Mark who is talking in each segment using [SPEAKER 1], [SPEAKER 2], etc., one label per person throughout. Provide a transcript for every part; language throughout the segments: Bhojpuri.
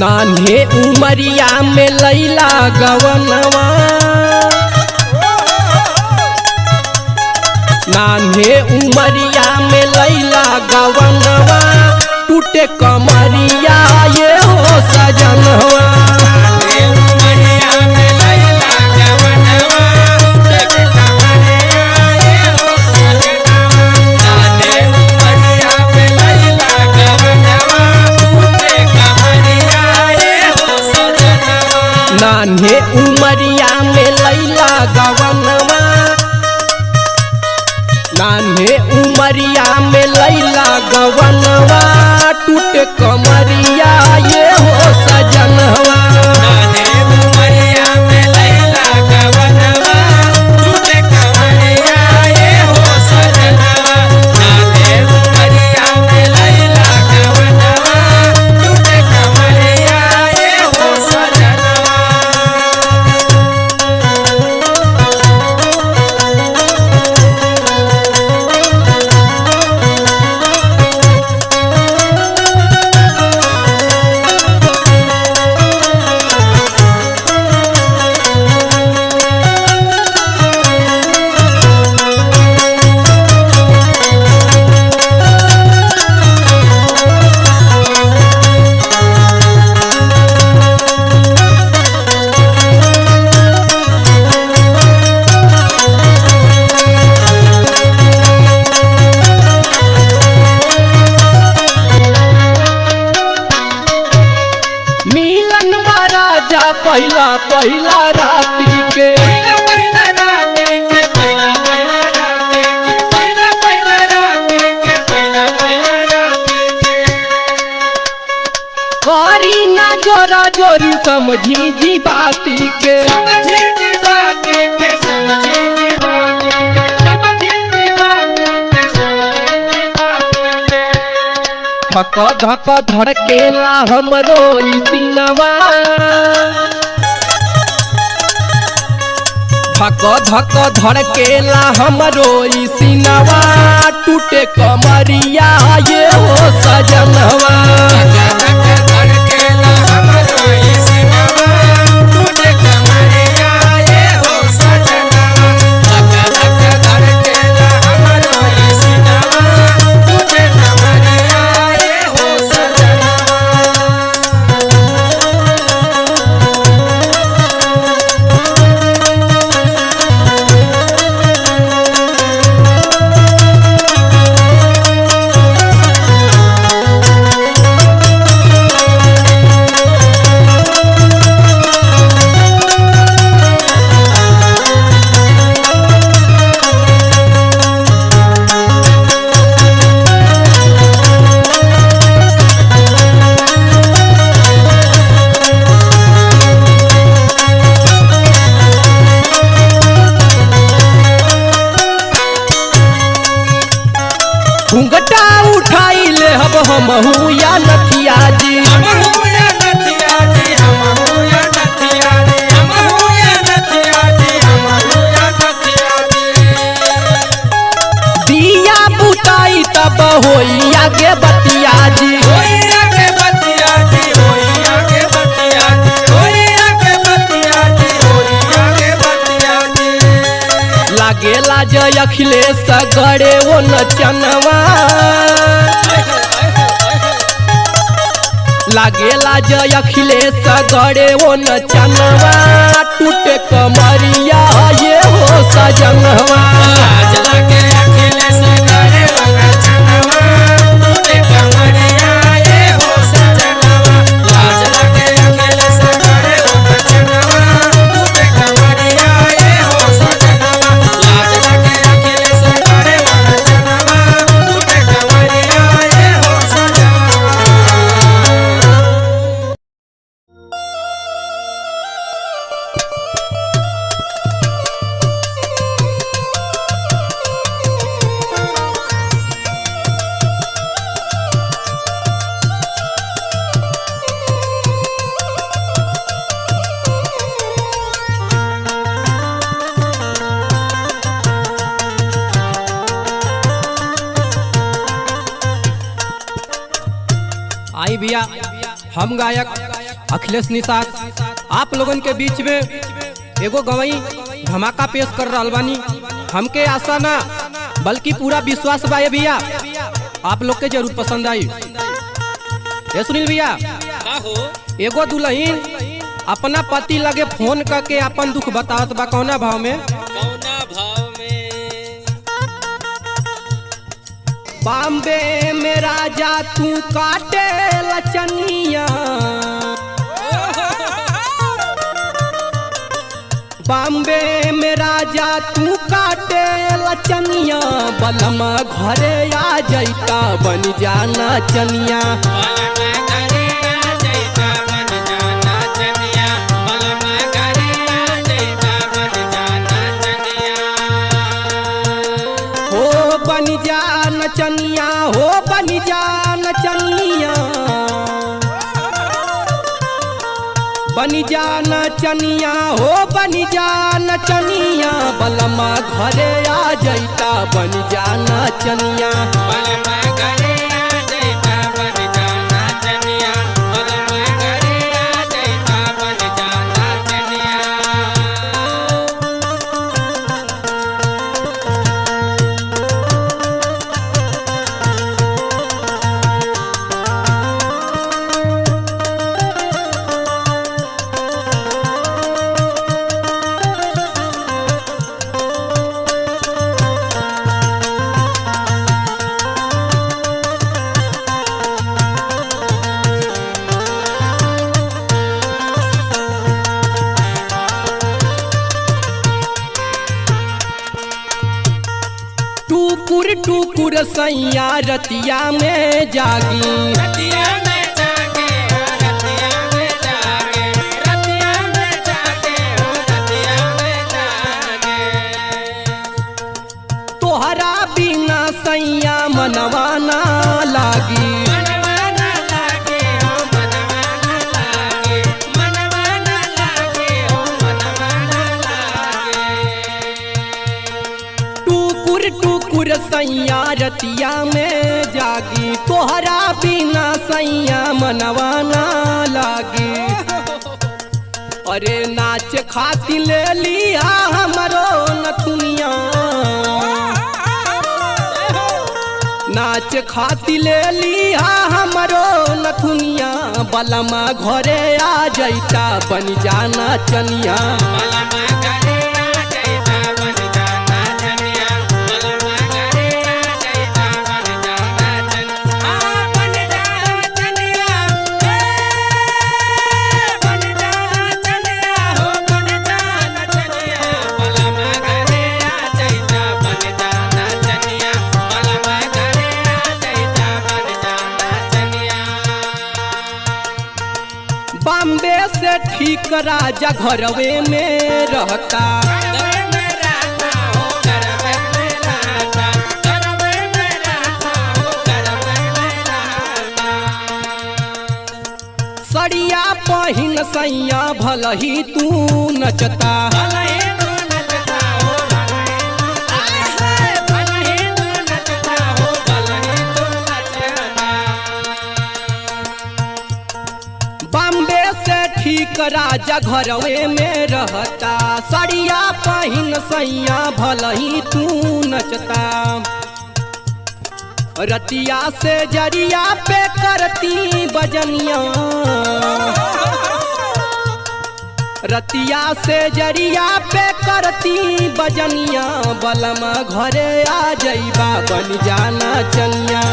[SPEAKER 1] नान्हे उमरिया में लैला गवनवा, नान्हे उमरिया में लैला गवनवा, टूटे कमरिया ये हो सजनवा। नान्हे उमरिया में लैला गवनवा, नान्हे उमरिया में लैला गवनवा, टूटे कमरिया ये हो सजनवा। पहला पहला रात्रि के करी ना जोरा जोरी समझी जी बाती के, धक धक धड़केला हमरो सीनवा, धक धक धड़केला हमरो सीनवा, टूटे कमरिया ये हो सजनवा। घूंघटा उठाई ले हमहू या नथिया जी, दिया बुताई तब होई आगे बतिया जी, लागेला जय अखिलेश गड़े वो नचनवा, लागेला जय अखिलेश गड़े वो नचनवा, टूटे कमरिया ये हो सजनवा। आई भैया हम गायक
[SPEAKER 2] अखिलेश निषाद आप लोगन के बीच में एगो गवई धमाका पेश कर रहा बानी। हमके आशा ना बल्कि पूरा विश्वास बा ये भैया आप लोग के जरूर पसंद आई। ये सुनील भैया एगो दुल्हन अपना पति लगे फोन करके अपन दुख बतावत बा कौना भाव में। बॉम्बे में राजा तू काटे लचनिया, बॉम्बे में राजा तू काटे लचनिया, बलमा घरे आ जैता बन जाना चनिया। बन जा नचनिया हो बन जा नचनिया, बन जा नचनिया हो बन जा नचनिया, बलमा घरे आ जैता बन जा नचनिया। टुकुर टुकुर सैया रतिया में जागी, रतिया में जागे रतिया में जागे, रतिया में जागे रतिया में जागे। तोहरा बिना सैया मनवा ना लागी, सैया रतिया में जागी, तोहरा बिना सैया मनवा ना लागी। अरे नाच खातिर ले लिया हमरो नथुनिया, नाच खातिर ले लिया हमरो नथुनिया, बलमा घरे आ जैता बन जाना चनिया। बॉम्बे से ठीक राजा घरवे में रहता, सड़िया पहिन सैया भलही तू नचता, बॉम्बे से ठीक राजा घरवे में रहता, सड़िया पहिन सैया भलही तू नचता। रतिया से जरिया पे करती बजनिया, रतिया से जरिया पे करती बजनिया, बलमा घरे आ जैबा बन जाना चनिया।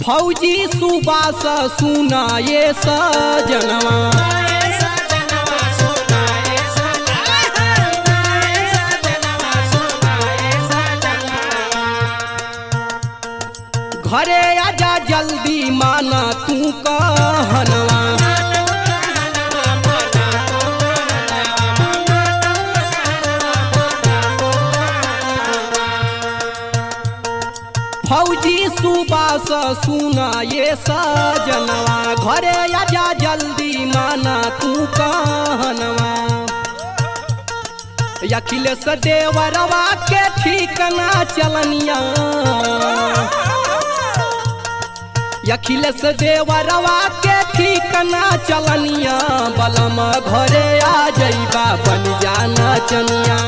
[SPEAKER 2] फौजी सुबास सुनाए सजनवा, घरे आजा जल्दी माना तू कहनवा। फौजी सुबास सुना ये सजनवा, घरे आजा जल्दी माना तू कहनवा। अखिलेश देवरवा के ठिकाना चलनिया, अखिलेश देवरवा के ठिकाना चलनिया। बलम घरे आ जइबा बन जाना चनिया,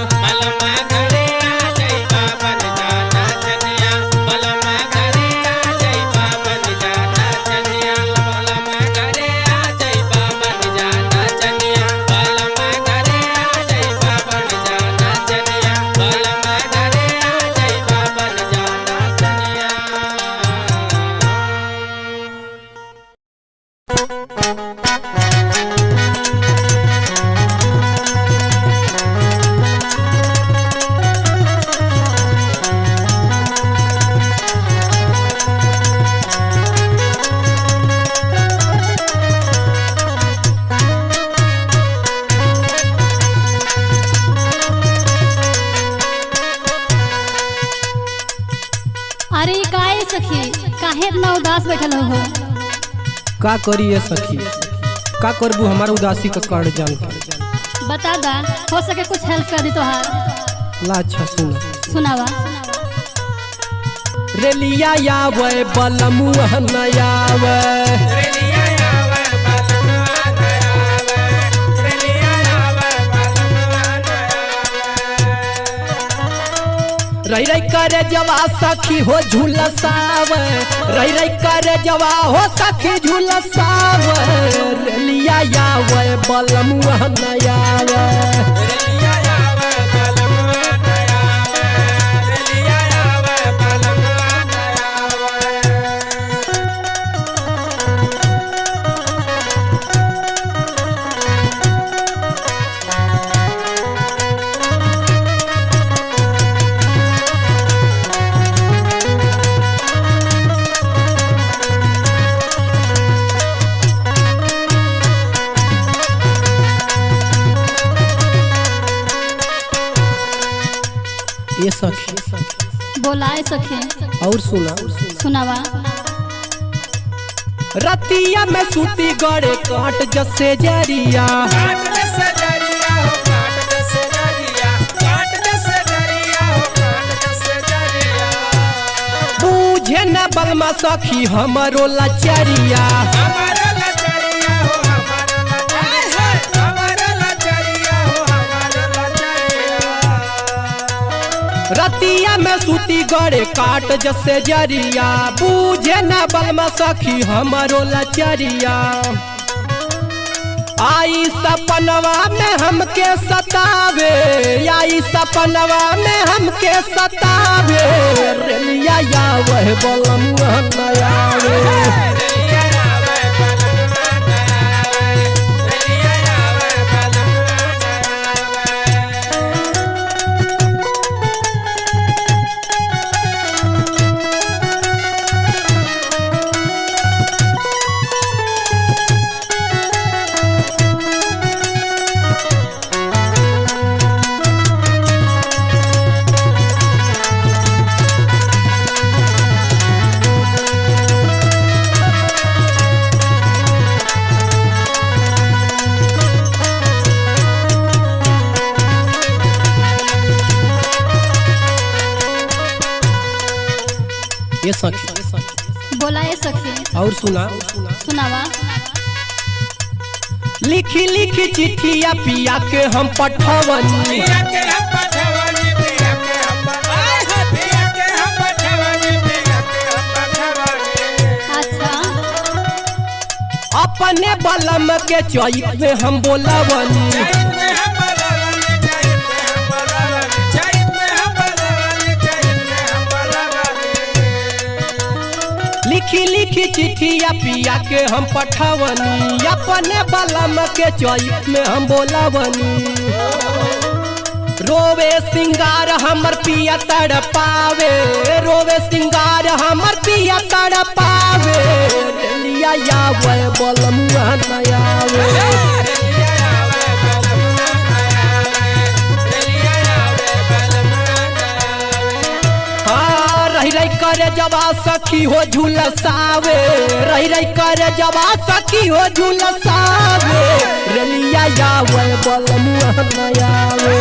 [SPEAKER 3] काहे इतना उदास बैठल हो?
[SPEAKER 2] का करिए सखी, का करबू हमारा उदासी का कारण जान के।
[SPEAKER 3] बता दा, हो सके कुछ हेल्प कर दी तोहार।
[SPEAKER 2] ला अच्छा सुना,
[SPEAKER 3] सुनावा।
[SPEAKER 2] रेलिया यावे बलमुआ नयावे, रही रही करे जवा सखी हो झुलसावे, रही रही करे जवा हो सखी झुलसावे। रेलिया यावे बलमुआ नयावे, ये सखी
[SPEAKER 3] बोलाए सखी।
[SPEAKER 2] और सुना,
[SPEAKER 3] सुनावा।
[SPEAKER 2] रतिया में सूती गड़े काट जसे जरिया, बूझे न बलमा सखी हमरो लचरिया। रतिया में सूती गड़े काट जसे जरिया, बूझे न बलमा सखी हमरो लचरिया। आई सपनवा में हमके सतावे, आई सपनवा में हमके सतावे। रेलिया यावे बलमुआ नयावे, ये सखी
[SPEAKER 3] बोलाए सखी।
[SPEAKER 2] और सुना,
[SPEAKER 3] सुनावा।
[SPEAKER 2] लिखी लिखी चिट्ठिया पिया के हम पठवनी,
[SPEAKER 3] अच्छा।
[SPEAKER 2] अपने बलम के चौक में हम बोलावनी, लिखी लिखी चिट्ठिया पिया के हम पठवनी, अपने बलम के चौक में हम बोलावनी। रोवे सिंगार हमर पिया तड़पावे, रोवे सिंगार हमर पिया तड़पावे, रेलिया आवे बलमुआ न आवे। रही रही करे जवा सखी हो झुलसावे, रही रही करे जवा सखी हो झुलसावे, रेलिया आवे बलमुआ न आवे।